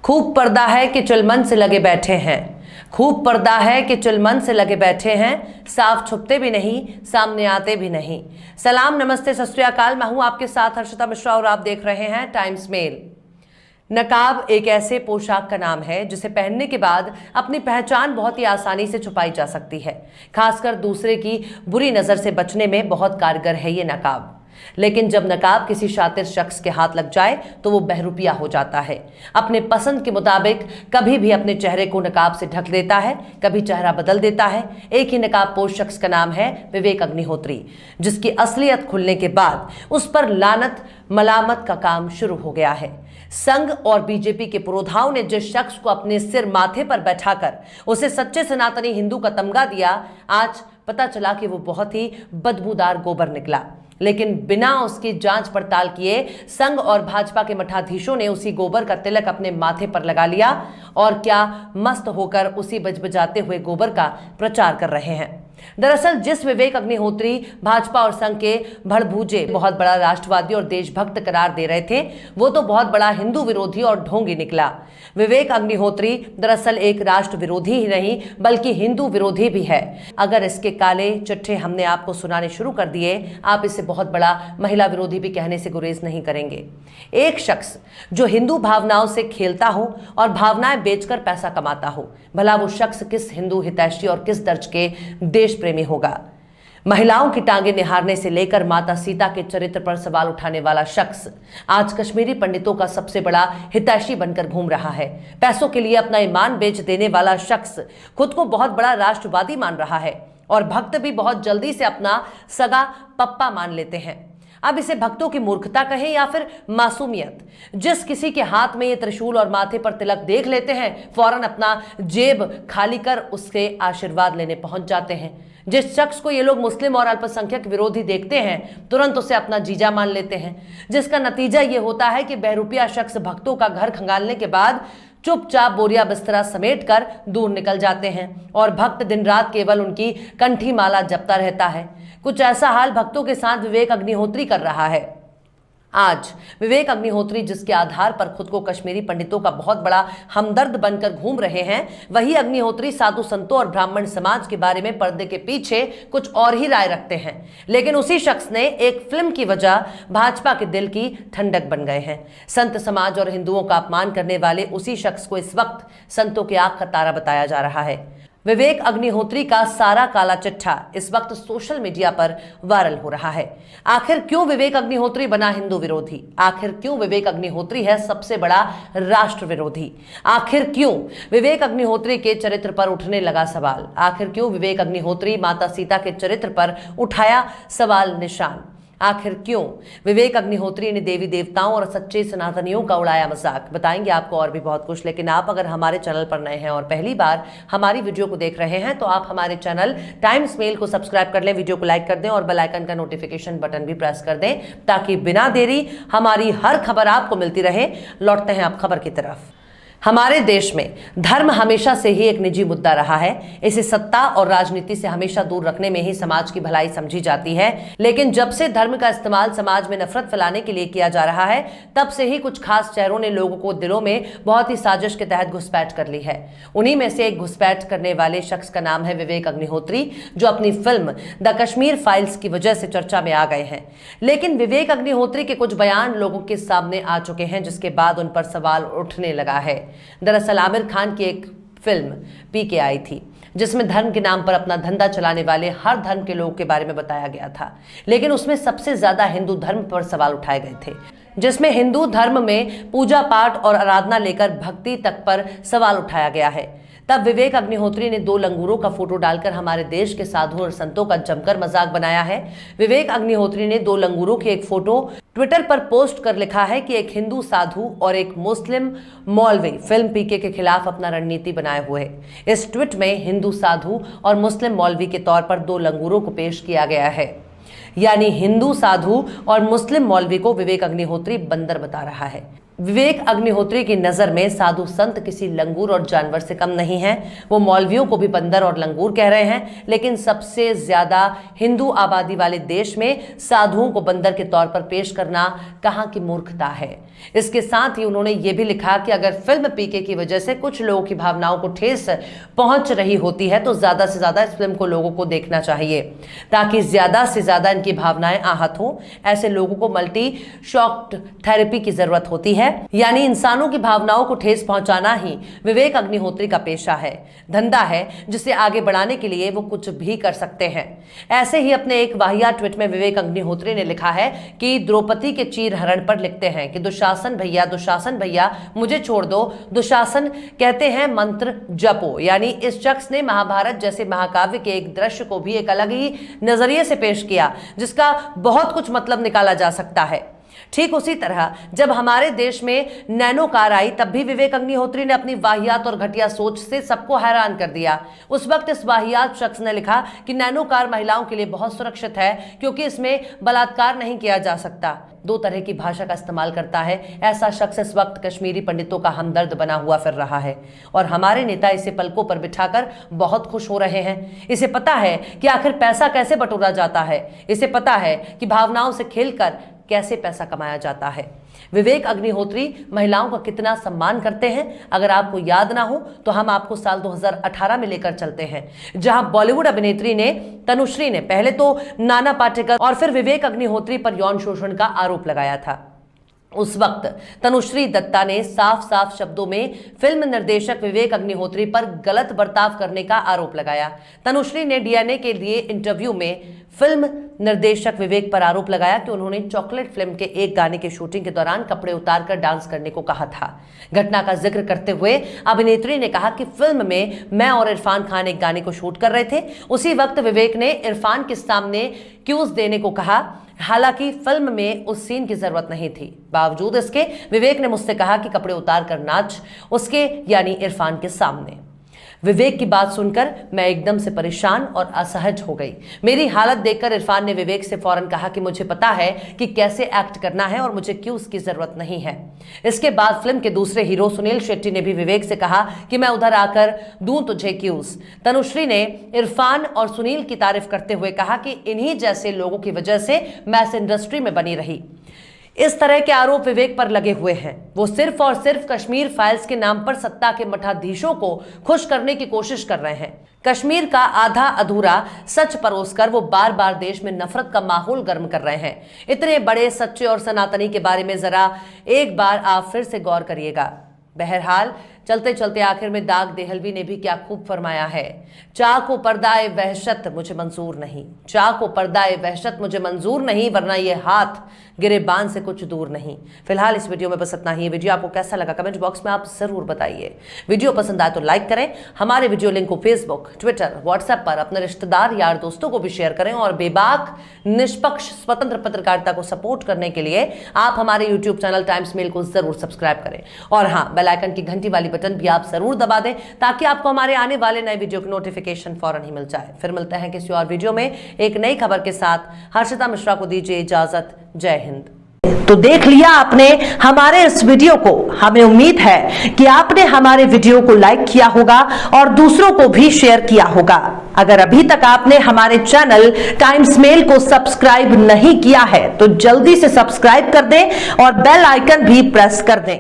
खूब पर्दा है कि चुलमन से लगे बैठे हैं, खूब पर्दा है कि चुलमन से लगे बैठे हैं, साफ छुपते भी नहीं, सामने आते भी नहीं। सलाम, नमस्ते, सत श्री अकाल। मैं हूं आपके साथ हर्षिता मिश्रा और आप देख रहे हैं टाइम्स मेल। नकाब एक ऐसे पोशाक का नाम है जिसे पहनने के बाद अपनी पहचान बहुत ही आसानी से छुपाई जा सकती है। खासकर दूसरे की बुरी नजर से बचने में बहुत कारगर है ये नकाब। लेकिन जब नकाब किसी शातिर शख्स के हाथ लग जाए तो वो बहरूपिया हो जाता है। अपने पसंद के मुताबिक कभी भी अपने चेहरे को नकाब से ढक देता है, कभी चेहरा बदल देता है। एक ही नकाब पोश शख्स का नाम है विवेक अग्निहोत्री, जिसकी असलियत खुलने के बाद उस पर लानत मलामत का काम शुरू हो गया है। संघ और बीजेपी के पुरोधाओं ने जिस शख्स को अपने सिर माथे पर बैठाकर उसे सच्चे सनातनी हिंदू का तमगा दिया, आज पता चला कि वो बहुत ही बदबूदार गोबर निकला। लेकिन बिना उसकी जांच पड़ताल किए संघ और भाजपा के मठाधीशों ने उसी गोबर का तिलक अपने माथे पर लगा लिया और क्या मस्त होकर उसी बजबजाते हुए गोबर का प्रचार कर रहे हैं। दरअसल जिस विवेक अग्निहोत्री भाजपा और संघ के भड़भूजे बहुत बड़ा राष्ट्रवादी और देशभक्त करार दे रहे थे, वो तो बहुत बड़ा हिंदू विरोधी और ढोंगी निकला। विवेक अग्निहोत्री दरअसल एक राष्ट्र विरोधी ही नहीं बल्कि हिंदू विरोधी भी है। अगर इसके काले चिट्ठे हमने आपको सुनाने शुरू कर दिए, आप इसे बहुत बड़ा महिला विरोधी भी कहने से गुरेज नहीं करेंगे। एक शख्स जो हिंदू भावनाओं से खेलता हो और भावनाएं बेचकर पैसा कमाता हो, भला वो शख्स किस हिंदू हितैषी और किस दर्ज के देश प्रेमी होगा। महिलाओं की टांगे निहारने से लेकर माता सीता के चरित्र पर सवाल उठाने वाला शख्स आज कश्मीरी पंडितों का सबसे बड़ा हितैषी बनकर घूम रहा है। पैसों के लिए अपना ईमान बेच देने वाला शख्स खुद को बहुत बड़ा राष्ट्रवादी मान रहा है और भक्त भी बहुत जल्दी से अपना सगा पप्पा मान लेते हैं। अब इसे भक्तों की मूर्खता कहें या फिर मासूमियत। जिस किसी के हाथ में ये त्रिशूल और माथे पर तिलक देख लेते हैं, फौरन अपना जेब खाली कर उसके आशीर्वाद लेने पहुंच जाते हैं। जिस शख्स को ये लोग मुस्लिम और अल्पसंख्यक विरोधी देखते हैं, तुरंत उसे अपना जीजा मान लेते हैं, जिसका नतीजा ये होता है कि बहरूपिया शख्स भक्तों का घर खंगालने के बाद चुपचाप बोरिया बिस्तरा समेट कर दूर निकल जाते हैं और भक्त दिन रात केवल उनकी कंठी माला जपता रहता है। कुछ ऐसा हाल भक्तों के साथ विवेक अग्निहोत्री कर रहा है। आज विवेक अग्निहोत्री जिसके आधार पर खुद को कश्मीरी पंडितों का बहुत बड़ा हमदर्द बनकर घूम रहे हैं, वही अग्निहोत्री साधु संतों और ब्राह्मण समाज के बारे में पर्दे के पीछे कुछ और ही राय रखते हैं। लेकिन उसी शख्स ने एक फिल्म की वजह भाजपा के दिल की ठंडक बन गए हैं। संत समाज और हिंदुओं का अपमान करने वाले उसी शख्स को इस वक्त संतों के आंख का तारा बताया जा रहा है। विवेक अग्निहोत्री का सारा काला चिट्ठा इस वक्त सोशल मीडिया पर वायरल हो रहा है। आखिर क्यों विवेक अग्निहोत्री बना हिंदू विरोधी? आखिर क्यों विवेक अग्निहोत्री है सबसे बड़ा राष्ट्र विरोधी? आखिर क्यों विवेक अग्निहोत्री के चरित्र पर उठने लगा सवाल? आखिर क्यों विवेक अग्निहोत्री माता सीता के चरित्र पर उठाया सवाल निशान? आखिर क्यों विवेक अग्निहोत्री ने देवी देवताओं और सच्चे सनातनियों का उड़ाया मजाक? बताएंगे आपको और भी बहुत कुछ। लेकिन आप अगर हमारे चैनल पर नए हैं और पहली बार हमारी वीडियो को देख रहे हैं तो आप हमारे चैनल टाइम्स मेल को सब्सक्राइब कर लें, वीडियो को लाइक कर दें और बेल आइकन का नोटिफिकेशन बटन भी प्रेस कर दें ताकि बिना देरी हमारी हर खबर आपको मिलती रहे। लौटते हैं आप खबर की तरफ। हमारे देश में धर्म हमेशा से ही एक निजी मुद्दा रहा है। इसे सत्ता और राजनीति से हमेशा दूर रखने में ही समाज की भलाई समझी जाती है। लेकिन जब से धर्म का इस्तेमाल समाज में नफरत फैलाने के लिए किया जा रहा है, तब से ही कुछ खास चेहरों ने लोगों को दिलों में बहुत ही साजिश के तहत घुसपैठ कर ली है। उन्हीं में से एक घुसपैठ करने वाले शख्स का नाम है विवेक अग्निहोत्री, जो अपनी फिल्म द कश्मीर फाइल्स की वजह से चर्चा में आ गए हैं। लेकिन विवेक अग्निहोत्री के कुछ बयान लोगों के सामने आ चुके हैं, जिसके बाद उन पर सवाल उठने लगा है। दरअसल आमिर खान की एक फिल्म पीके आई थी, जिसमें धर्म के नाम पर अपना धंधा चलाने वाले हर धर्म के लोगों के बारे में बताया गया था। लेकिन उसमें सबसे ज्यादा हिंदू धर्म पर सवाल उठाए गए थे, जिसमें हिंदू धर्म में पूजा पाठ और आराधना लेकर भक्ति तक पर सवाल उठाया गया है। तब विवेक अग्निहोत्री ने 2 लंगूरों का फोटो डालकर हमारे देश के साधु और संतों का जमकर मजाक बनाया है। विवेक अग्निहोत्री ने 2 लंगूरों की एक फोटो ट्विटर पर पोस्ट कर लिखा है कि एक हिंदू साधु और एक मुस्लिम मौलवी फिल्म पीके के खिलाफ अपना रणनीति बनाए हुए है। इस ट्वीट में हिंदू साधु और मुस्लिम मौलवी के तौर पर 2 लंगूरों को पेश किया गया है। यानी हिंदू साधु और मुस्लिम मौलवी को विवेक अग्निहोत्री बंदर बता रहा है। विवेक अग्निहोत्री की नजर में साधु संत किसी लंगूर और जानवर से कम नहीं है। वो मौलवियों को भी बंदर और लंगूर कह रहे हैं, लेकिन सबसे ज्यादा हिंदू आबादी वाले देश में साधुओं को बंदर के तौर पर पेश करना कहां की मूर्खता है। इसके साथ ही उन्होंने ये भी लिखा कि अगर फिल्म पीके की वजह से कुछ लोगों की भावनाओं को ठेस पहुंच रही होती है तो ज्यादा से ज्यादा इस फिल्म को लोगों को देखना चाहिए, ताकि ज्यादा से ज्यादा इनकी भावनाएं आहत हो। ऐसे लोगों को मल्टी शॉक थेरेपी की जरूरत होती है, यानी इंसानों की भावनाओं को ठेस पहुंचाना ही विवेक अग्निहोत्री का पेशा है, धंधा है, जिसे आगे बढ़ाने के लिए वो कुछ भी कर सकते हैं। ऐसे ही अपने एक वाहियात ट्वीट में विवेक अग्निहोत्री ने लिखा है कि द्रौपदी के चीरहरण पर लिखते हैं कि दुशासन भैया मुझे छोड़ दो। दुशासन कहते हैं मंत्र जपो। यानी इस शख्स ने महाभारत जैसे महाकाव्य के एक दृश्य को भी एक अलग ही नजरिए से पेश किया, जिसका बहुत कुछ मतलब निकाला जा सकता है। ठीक उसी तरह जब हमारे देश में नैनो कार आई, तब भी विवेक अग्निहोत्री ने अपनी वाहियात और घटिया सोच से सबको हैरान कर दिया। उस वक्त इस वाहियात शख्स ने लिखा कि नैनो कार महिलाओं के लिए बहुत सुरक्षित है क्योंकि इसमें बलात्कार नहीं किया जा सकता। दो तरह की भाषा का इस्तेमाल करता है। ऐसा शख्स इस वक्त कश्मीरी पंडितों का हमदर्द बना हुआ फिर रहा है और हमारे नेता इसे पलकों पर बिठाकर बहुत खुश हो रहे हैं। इसे पता है कि आखिर पैसा कैसे बटोरा जाता है। इसे पता है कि भावनाओं से खेलकर कैसे पैसा कमाया जाता है। विवेक अग्निहोत्री महिलाओं का कितना सम्मान करते हैं, अगर आपको याद ना हो तो हम आपको साल 2018 में लेकर चलते हैं, जहां बॉलीवुड अभिनेत्री ने तनुश्री ने पहले तो नाना पाटेकर और फिर विवेक अग्निहोत्री पर यौन शोषण का आरोप लगाया था। उस वक्त तनुश्री दत्ता ने साफ साफ शब्दों में फिल्म निर्देशक विवेक अग्निहोत्री पर गलत बर्ताव करने का आरोप लगाया। तनुश्री ने डीएनए के लिए इंटरव्यू में फिल्म निर्देशक विवेक पर आरोप लगाया कि उन्होंने चॉकलेट फिल्म के एक गाने की शूटिंग के दौरान कपड़े उतारकर डांस करने को कहा था। घटना का जिक्र करते हुए अभिनेत्री ने कहा कि फिल्म में मैं और इरफान खान एक गाने को शूट कर रहे थे। उसी वक्त विवेक ने इरफान के सामने क्यूज देने को कहा, हालांकि फिल्म में उस सीन की जरूरत नहीं थी। बावजूद इसके विवेक ने मुझसे कहा कि कपड़े उतार कर नाच, उसके यानी इरफान के सामने। विवेक की बात सुनकर मैं एकदम से परेशान और असहज हो गई। मेरी हालत देखकर इरफान ने विवेक से फौरन कहा कि मुझे पता है कि कैसे एक्ट करना है और मुझे क्यों उसकी जरूरत नहीं है। इसके बाद फिल्म के दूसरे हीरो सुनील शेट्टी ने भी विवेक से कहा कि मैं उधर आकर दूं तुझे क्यूज। तनुश्री ने इरफान और सुनील की तारीफ करते हुए कहा कि इन्हीं जैसे लोगों की वजह से मैं इस इंडस्ट्री में बनी रही। इस तरह के आरोप विवेक पर लगे हुए हैं। वो सिर्फ और सिर्फ कश्मीर फाइल्स के नाम पर सत्ता के मठाधीशों को खुश करने की कोशिश कर रहे हैं। कश्मीर का आधा अधूरा सच परोसकर वो बार बार देश में नफरत का माहौल गर्म कर रहे हैं। इतने बड़े सच्चे और सनातनी के बारे में जरा एक बार आप फिर से गौर करिएगा। बहरहाल चलते चलते आखिर में दाग देहलवी ने भी क्या खूब फरमाया है, चाह को पर्दाए वहशत मुझे मंजूर नहीं, चाह को पर्दाए वहशत मुझे मंजूर नहीं, वरना ये हाथ गिरेबान से कुछ दूर नहीं। फिलहाल इस वीडियो में बस इतना ही। वीडियो आपको कैसा लगा कमेंट बॉक्स में आप जरूर बताइए। वीडियो पसंद आए तो लाइक करें। हमारे वीडियो लिंक को फेसबुक, ट्विटर, व्हाट्सएप पर अपने रिश्तेदार यार दोस्तों को भी शेयर करें और बेबाक निष्पक्ष स्वतंत्र पत्रकारिता को सपोर्ट करने के लिए आप हमारे यूट्यूब चैनल टाइम्स मेल को जरूर सब्सक्राइब करें और हाँ, बेल आइकन की घंटी वाली बटन भी आप जरूर दबा दें ताकि आपको हमारे आने वाले नए वीडियो की नोटिफिकेशन फौरन ही मिल जाए। फिर मिलते हैं किसी और वीडियो में एक नई खबर के साथ। हर्षिता मिश्रा को दीजिए इजाजत। जय हिंद। तो देख लिया आपने हमारे इस वीडियो को। हमें उम्मीद है कि आपने हमारे वीडियो को लाइक किया होगा और दूसरों को भी शेयर किया होगा। अगर अभी तक आपने हमारे चैनल टाइम्स मेल को सब्सक्राइब नहीं किया है तो जल्दी से सब्सक्राइब कर दें और बेल आइकन भी प्रेस कर दें।